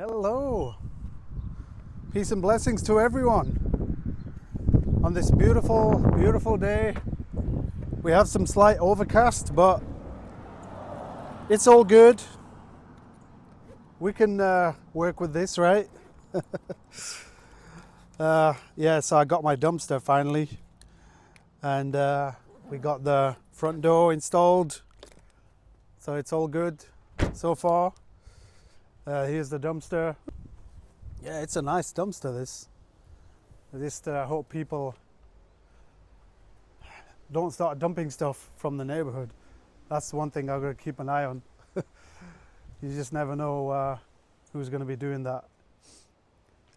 Hello, peace and blessings to everyone on this beautiful day. We have some slight overcast, but it's all good. We can work with this, right? Yeah, so I got my dumpster finally, and we got the front door installed, so it's all good so far. Here's the dumpster. Yeah, it's a nice dumpster, this. I just hope people don't start dumping stuff from the neighborhood. That's one thing I've got to keep an eye on. You just never know who's going to be doing that.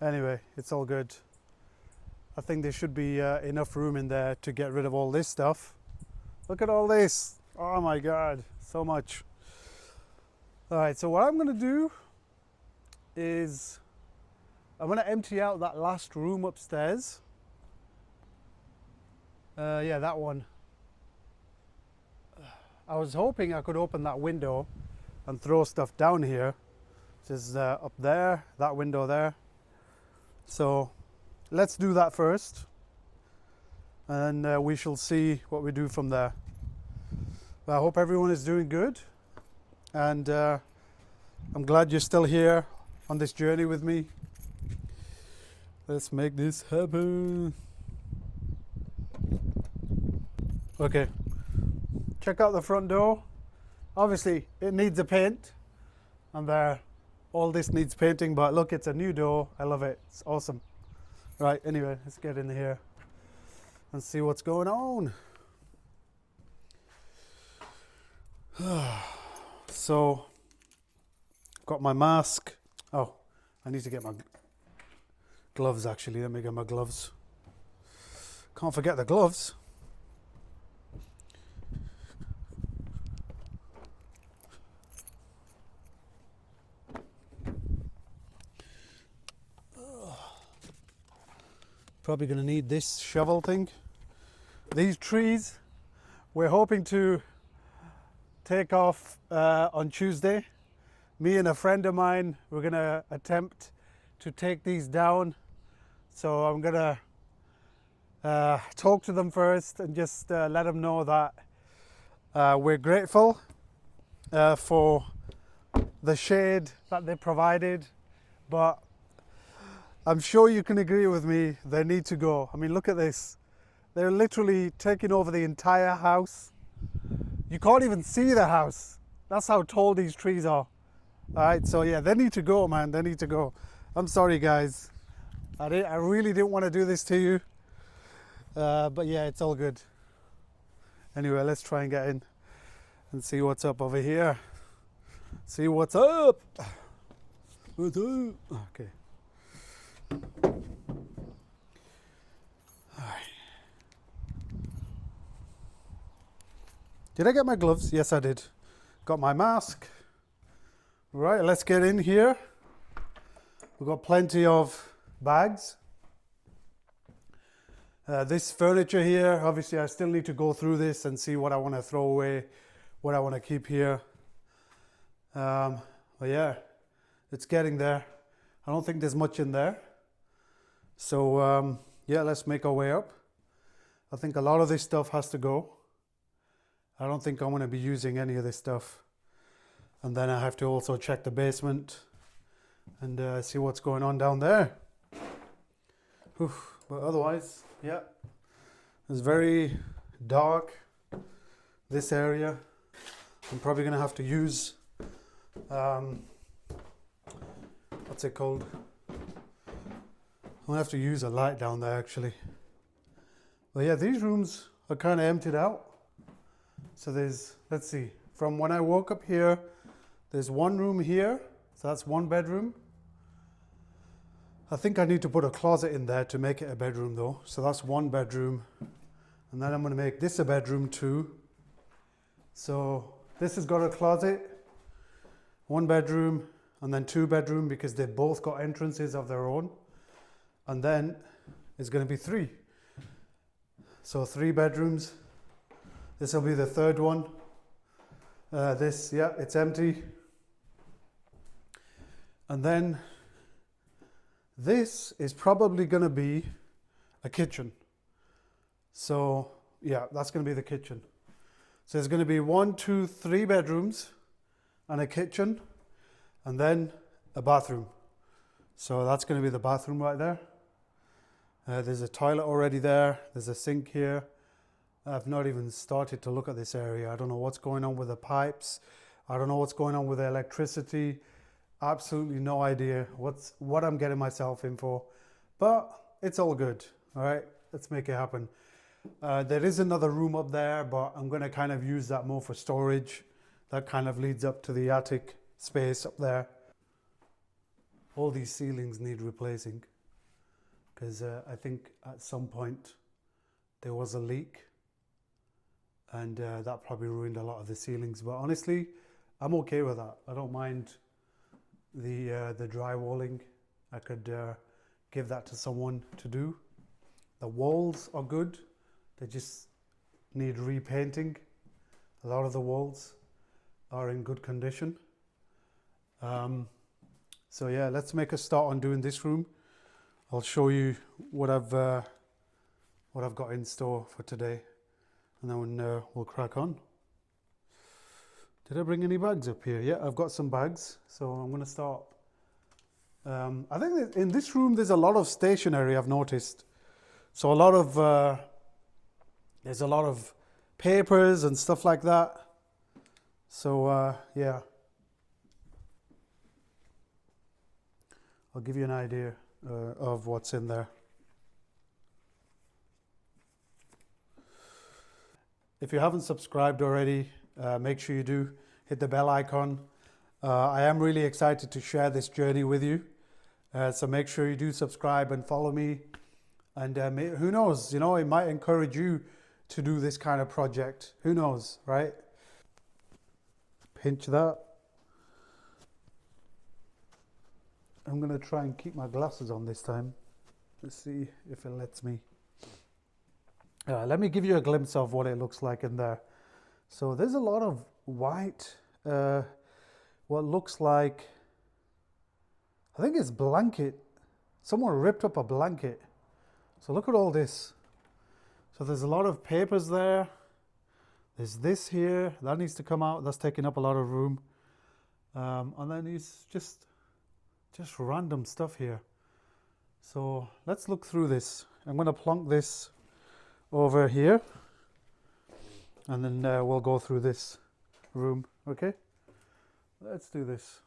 Anyway, it's all good. I think there should be enough room in there to get rid of all this stuff. Look at all this. Oh my God, so much. All right, so what I'm going to do is I'm going to empty out that last room upstairs. Yeah, that one. I was hoping I could open that window and throw stuff down here. Just up there, that window there. So let's do that first, and we shall see what we do from there. I hope everyone is doing good, and I'm glad you're still here on this journey with me. Let's make this happen. Okay, check out the front door. Obviously it needs a paint, and there, all this needs painting, but look, it's a new door. I love it. It's awesome. Right, anyway, let's get in here and see what's going on. So, got my mask. Oh, I need to get my gloves actually. Let me get my gloves. Can't forget the gloves. Probably going to need this shovel thing. These trees, we're hoping to take off on Tuesday. Me and a friend of mine, we're going to attempt to take these down. So I'm going to talk to them first and just let them know that we're grateful for the shade that they provided, but I'm sure you can agree with me, they need to go. I mean, look at this. They're literally taking over the entire house. You can't even see the house. That's how tall these trees are. All right, so yeah, they need to go, man. They need to go. I'm sorry, guys. I really didn't want to do this to you. But yeah, it's all good. Anyway, let's try and get in and see what's up over here. See what's up. What's up? Okay. Did I get my gloves? Yes, I did. Got my mask. Right, let's get in here. We've got plenty of bags. This furniture here, obviously I still need to go through this and see what I want to throw away, what I want to keep here. But yeah, it's getting there. I don't think there's much in there. So yeah, let's make our way up. I think a lot of this stuff has to go. I don't think I'm going to be using any of this stuff. And then I have to also check the basement and see what's going on down there. But otherwise, yeah, it's very dark, this area. I'm probably going to have to use, what's it called? I'm going to have to use a light down there actually. But yeah, these rooms are kind of emptied out. So there's, let's see, from when I woke up here, there's one room here. So that's one bedroom. I think I need to put a closet in there to make it a bedroom though. So that's one bedroom. And then I'm going to make this a bedroom too. So this has got a closet, one bedroom, and then two bedroom because they've both got entrances of their own. And then it's going to be three. So 3 bedrooms. This will be the third one. This, yeah, it's empty. And then This is probably going to be a kitchen. So yeah, that's going to be the kitchen. So there's going to be 1, 2, 3 bedrooms and a kitchen, and then a bathroom. So that's going to be the bathroom right there. There's a toilet already there. There's a sink here. I've not even started to look at this area. I don't know what's going on with the pipes. I don't know what's going on with the electricity. Absolutely no idea what I'm getting myself in for. But it's all good. All right, let's make it happen. There is another room up there, but I'm going to kind of use that more for storage. That kind of leads up to the attic space up there. All these ceilings need replacing because I think at some point there was a leak, and that probably ruined a lot of the ceilings. But honestly, I'm okay with that. I don't mind the drywalling. I could give that to someone to do. The walls are good. They just need repainting. A lot of the walls are in good condition. So yeah, let's make a start on doing this room. I'll show you what I've got in store for today, and then we'll crack on. Did I bring any bags up here? Yeah, I've got some bags, so I'm going to start. I think that in this room there's a lot of stationery, I've noticed. So there's a lot of papers and stuff like that. So yeah, I'll give you an idea of what's in there. If you haven't subscribed already, make sure you do hit the bell icon. I am really excited to share this journey with you. So make sure you do subscribe and follow me. And who knows, it might encourage you to do this kind of project. Who knows, right? Pinch that. I'm going to try and keep my glasses on this time. Let's see if it lets me. Let me give you a glimpse of what it looks like in there. So there's a lot of white, what looks like, I think it's blanket. Someone ripped up a blanket. So look at all this. So there's a lot of papers there. There's this here, that needs to come out. That's taking up a lot of room. And then it's just random stuff here. So let's look through this. I'm going to plonk this over here, and then we'll go through this room. Okay, let's do this.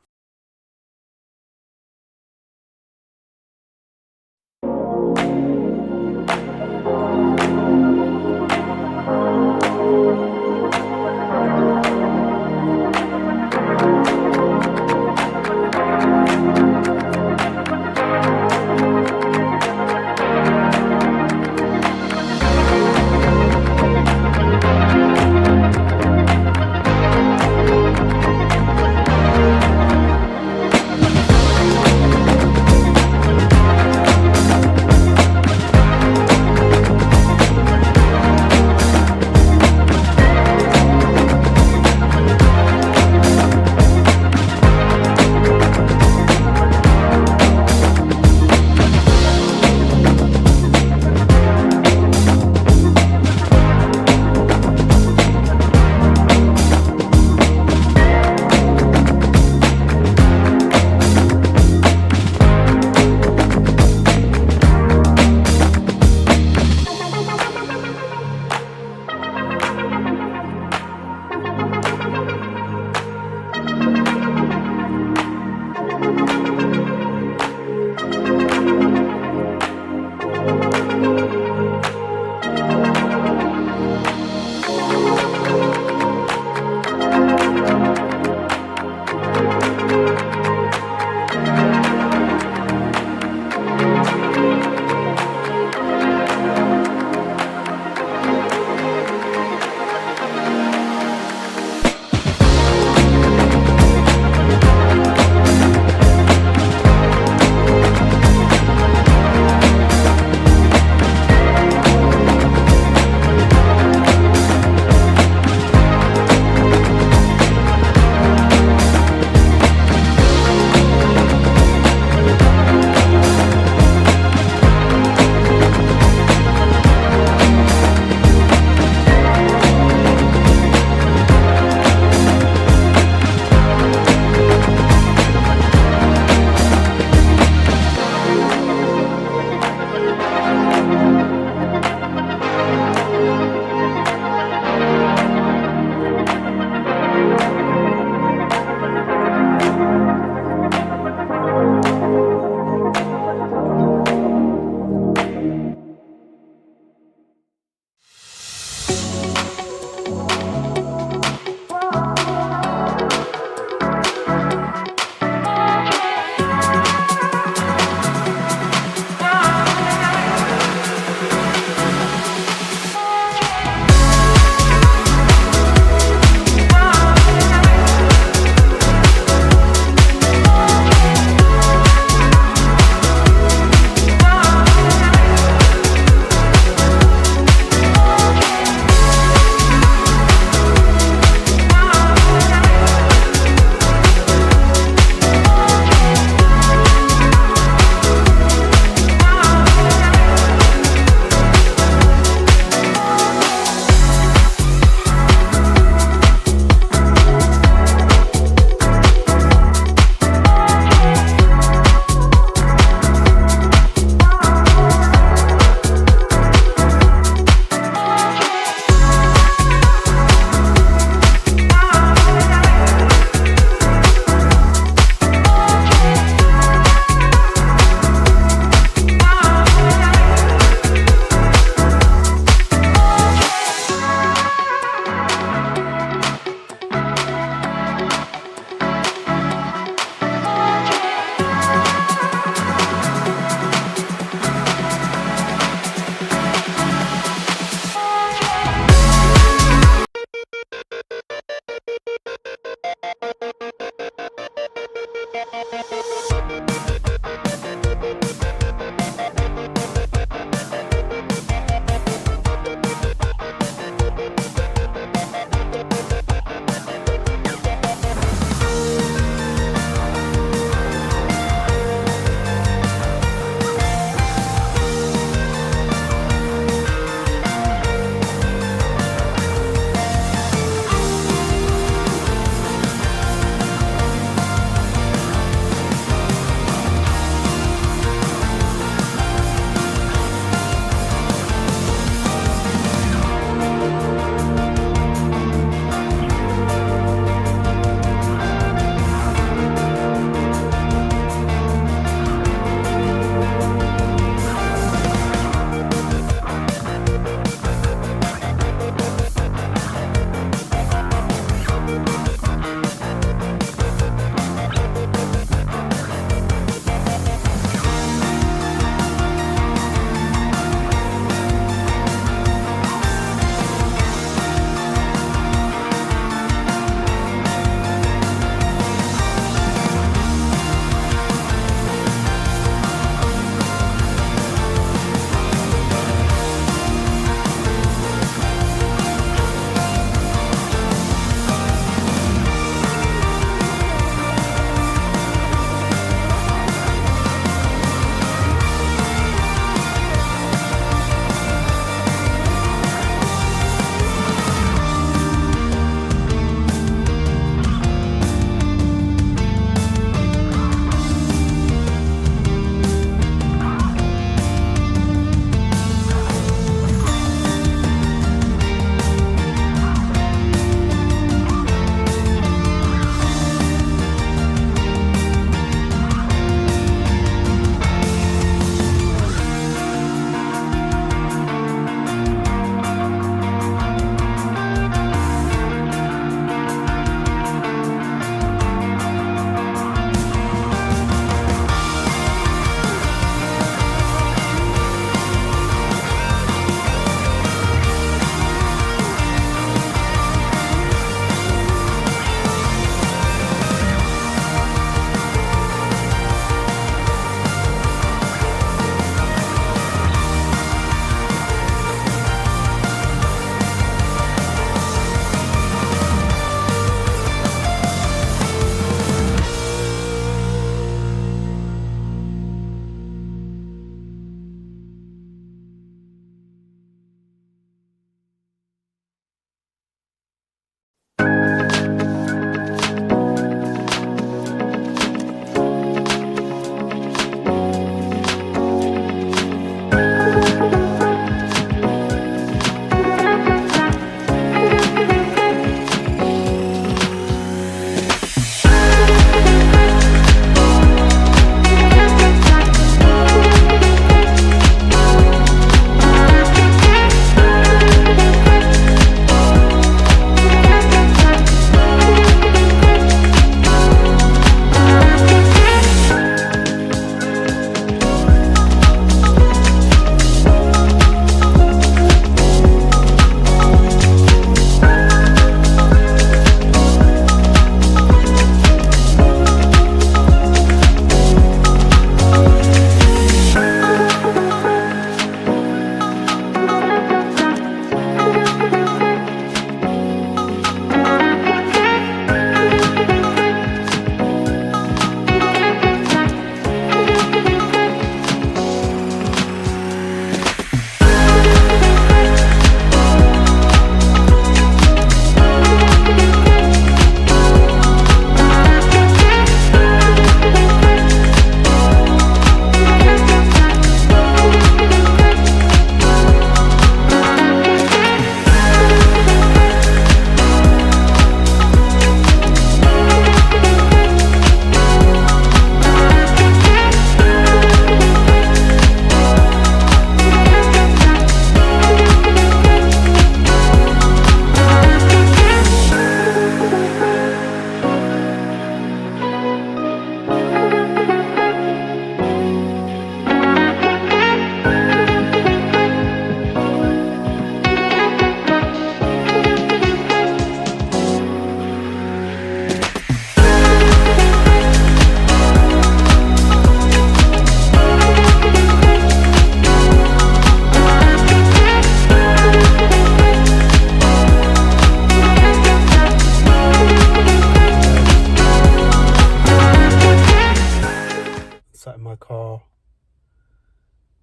my car,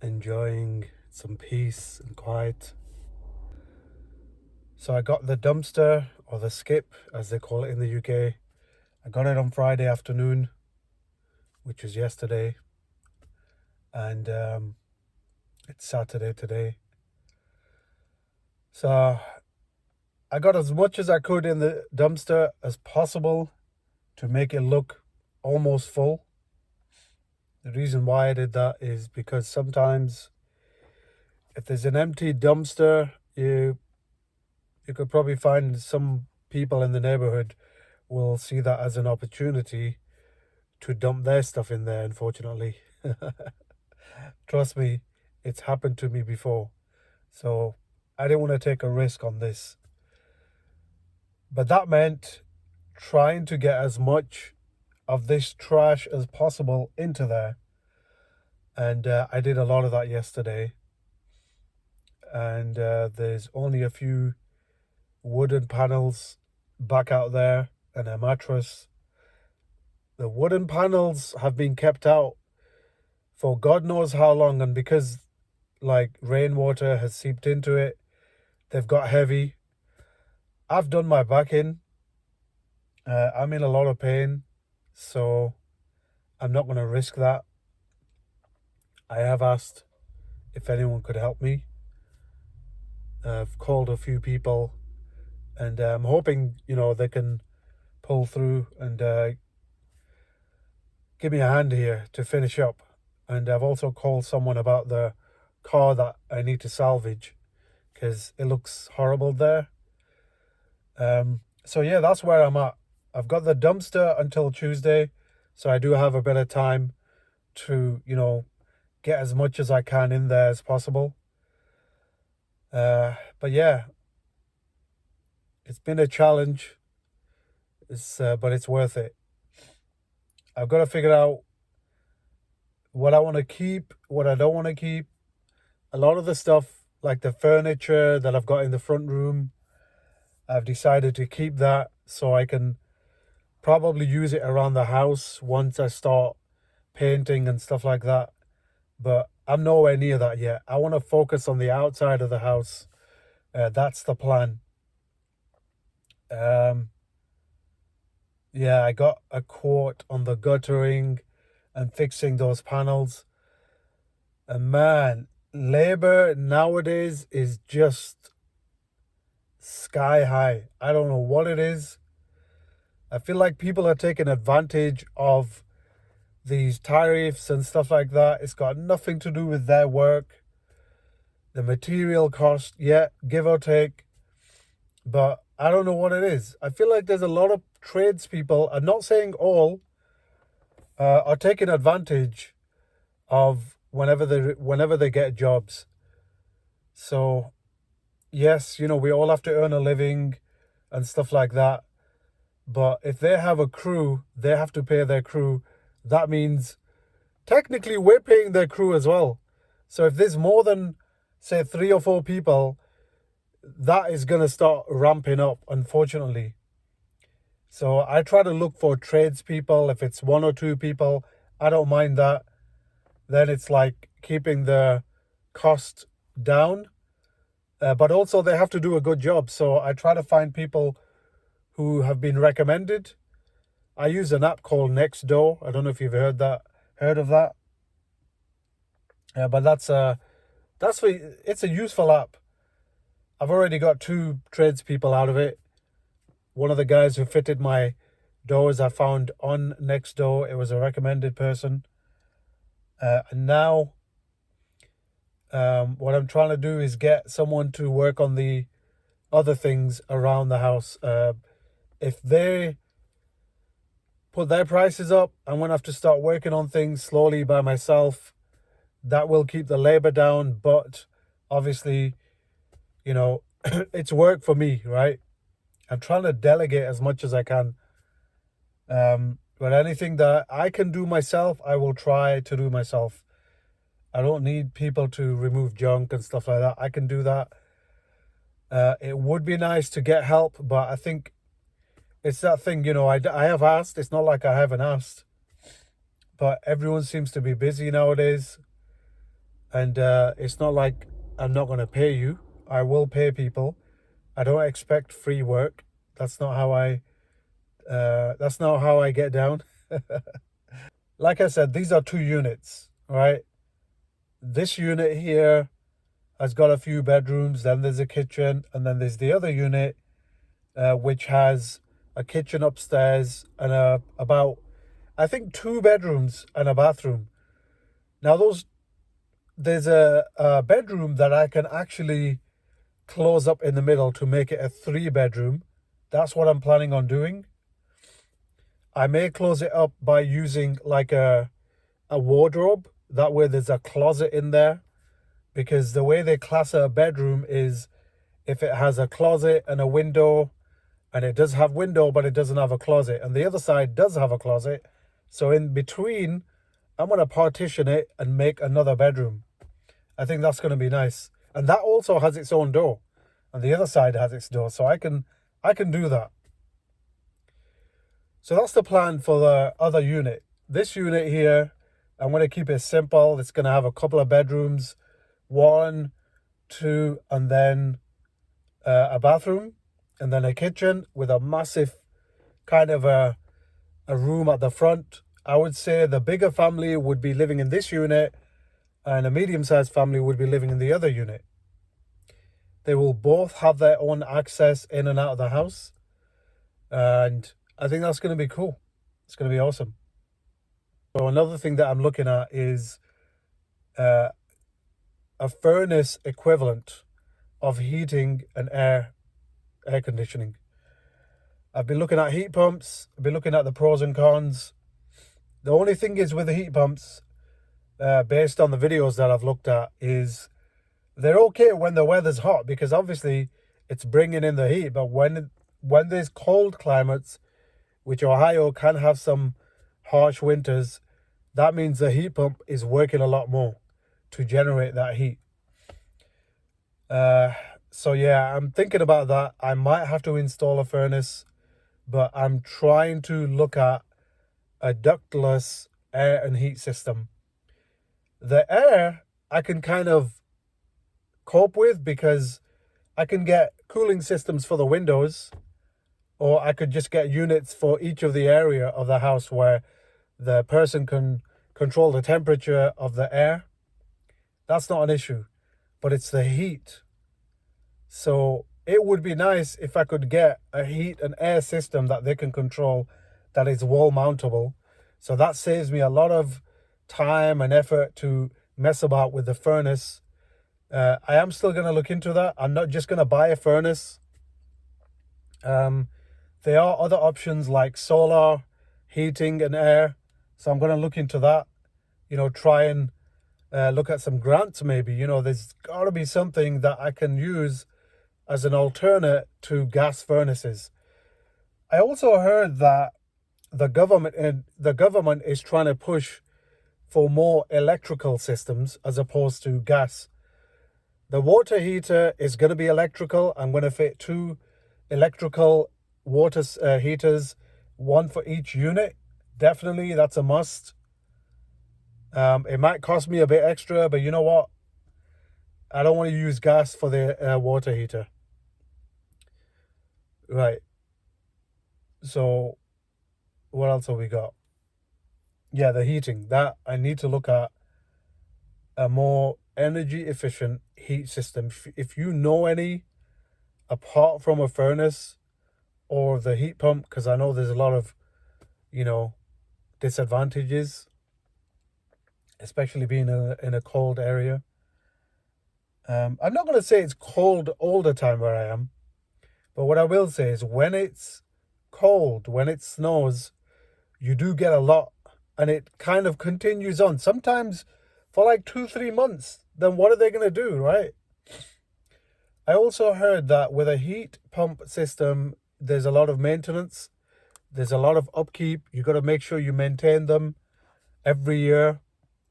enjoying some peace and quiet. So I got the dumpster, or the skip as they call it in the UK. I got it on Friday afternoon, which was yesterday, and it's Saturday today. So I got as much as I could in the dumpster as possible to make it look almost full. The reason why I did that is because sometimes if there's an empty dumpster, you could probably find some people in the neighborhood will see that as an opportunity to dump their stuff in there, unfortunately. Trust me, it's happened to me before. So I didn't want to take a risk on this. But that meant trying to get as much of this trash as possible into there. And I did a lot of that yesterday. And there's only a few wooden panels back out there and a mattress. The wooden panels have been kept out for God knows how long, and because like rainwater has seeped into it, they've got heavy. I've done my back in. I'm in a lot of pain, so I'm not going to risk that. I have asked if anyone could help me. I've called a few people, and I'm hoping, they can pull through and give me a hand here to finish up. And I've also called someone about the car that I need to salvage because it looks horrible there. So yeah, that's where I'm at. I've got the dumpster until Tuesday, so I do have a bit of time to, get as much as I can in there as possible. But yeah, it's been a challenge. But it's worth it. I've got to figure out what I want to keep, what I don't want to keep. A lot of the stuff, like the furniture that I've got in the front room, I've decided to keep that so I can probably use it around the house once I start painting and stuff like that. But I'm nowhere near that yet. I want to focus on the outside of the house. That's the plan. Yeah, I got a quote on the guttering and fixing those panels. And man, labor nowadays is just sky high. I don't know what it is. I feel like people are taking advantage of these tariffs and stuff like that. It's got nothing to do with their work. The material cost, yeah, give or take. But I don't know what it is. I feel like there's a lot of tradespeople, I'm not saying all, are taking advantage of whenever they get jobs. So yes, we all have to earn a living and stuff like that. But if they have a crew, they have to pay their crew. That means technically we're paying their crew as well. So if there's more than, say, 3 or 4 people, that is going to start ramping up, unfortunately. So I try to look for tradespeople. If it's 1 or 2 people, I don't mind that. Then it's like keeping the cost down. But also they have to do a good job. So I try to find people who have been recommended. I use an app called Nextdoor. I don't know if you've heard of that. But it's a useful app. I've already got 2 tradespeople out of it. One of the guys who fitted my doors I found on Nextdoor. It was a recommended person. And now what I'm trying to do is get someone to work on the other things around the house. If they put their prices up, I'm going to have to start working on things slowly by myself. That will keep the labor down, but obviously, it's work for me, right? I'm trying to delegate as much as I can. But anything that I can do myself, I will try to do myself. I don't need people to remove junk and stuff like that. I can do that. It would be nice to get help, but I think it's that thing, I have asked. It's not like I haven't asked. but everyone seems to be busy nowadays. And it's not like I'm not going to pay you. I will pay people. I don't expect free work. That's not how I get down. Like I said, these are 2 units, right? This unit here has got a few bedrooms, then there's a kitchen, and then there's the other unit, which has a kitchen upstairs and about, I think, 2 bedrooms and a bathroom. Now, there's a bedroom that I can actually close up in the middle to make it a 3 bedroom. That's what I'm planning on doing. I may close it up by using like a wardrobe. That way there's a closet in there. Because the way they class a bedroom is if it has a closet and a window, and it does have window, but it doesn't have a closet. And the other side does have a closet. So in between, I'm going to partition it and make another bedroom. I think that's going to be nice. And that also has its own door. And the other side has its door. So I can do that. So that's the plan for the other unit. This unit here, I'm going to keep it simple. It's going to have a couple of bedrooms, 1, 2, and then a bathroom, and then a kitchen with a massive kind of a room at the front. I would say the bigger family would be living in this unit, and a medium-sized family would be living in the other unit. They will both have their own access in and out of the house, and I think that's going to be cool. It's going to be awesome. So another thing that I'm looking at is a furnace equivalent of heating and air conditioning. I've been looking at heat pumps. I've been looking at the pros and cons. The only thing is with the heat pumps, based on the videos that I've looked at, is they're okay when the weather's hot because obviously it's bringing in the heat. But when there's cold climates, which Ohio can have some harsh winters, that means the heat pump is working a lot more to generate that heat. So yeah, I'm thinking about that. I might have to install a furnace, but I'm trying to look at a ductless air and heat system. The air I can kind of cope with because I can get cooling systems for the windows, or I could just get units for each of the area of the house where the person can control the temperature of the air. That's not an issue, but it's the heat. So it would be nice if I could get a heat and air system that they can control that is wall mountable. So that saves me a lot of time and effort to mess about with the furnace. I am still going to look into that. I'm not just going to buy a furnace. There are other options like solar, heating and air. So I'm going to look into that, try and look at some grants maybe. There's got to be something that I can use as an alternate to gas furnaces. I also heard that the government is trying to push for more electrical systems as opposed to gas. The water heater is going to be electrical. I'm going to fit 2 electrical water heaters, 1 for each unit. Definitely, that's a must. It might cost me a bit extra, but you know what? I don't want to use gas for the water heater. Right. So what else have we got? Yeah, the heating. That I need to look at a more energy efficient heat system. If you know any, apart from a furnace or the heat pump, because I know there's a lot of, disadvantages, especially being in a cold area. I'm not going to say it's cold all the time where I am, but what I will say is when it's cold, when it snows, you do get a lot, and it kind of continues on. Sometimes for like 2-3 months. Then what are they going to do, right? I also heard that with a heat pump system, there's a lot of maintenance. There's a lot of upkeep. You got to make sure you maintain them every year.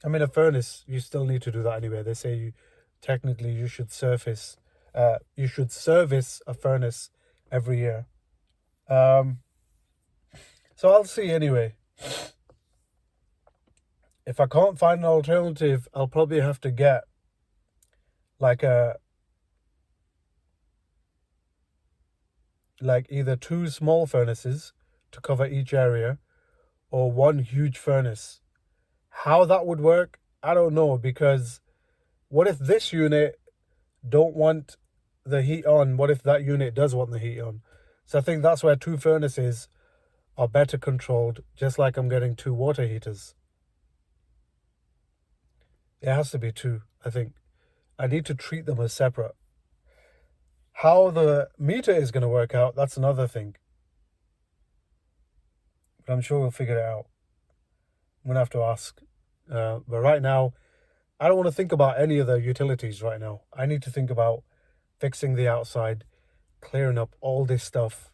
I mean, a furnace, you still need to do that anyway. They say you should service a furnace every year. So I'll see anyway. If I can't find an alternative, I'll probably have to get like either two small furnaces to cover each area or one huge furnace. How that would work, I don't know, because what if this unit don't want the heat on? What if that unit does want the heat on? So I think that's where two furnaces are better controlled, just like I'm getting two water heaters. It has to be two, I think. I need to treat them as separate. How the meter is going to work out, that's another thing. But I'm sure we'll figure it out. I'm going to have to ask. But right now, I don't want to think about any of the utilities right now. I need to think about fixing the outside, clearing up all this stuff,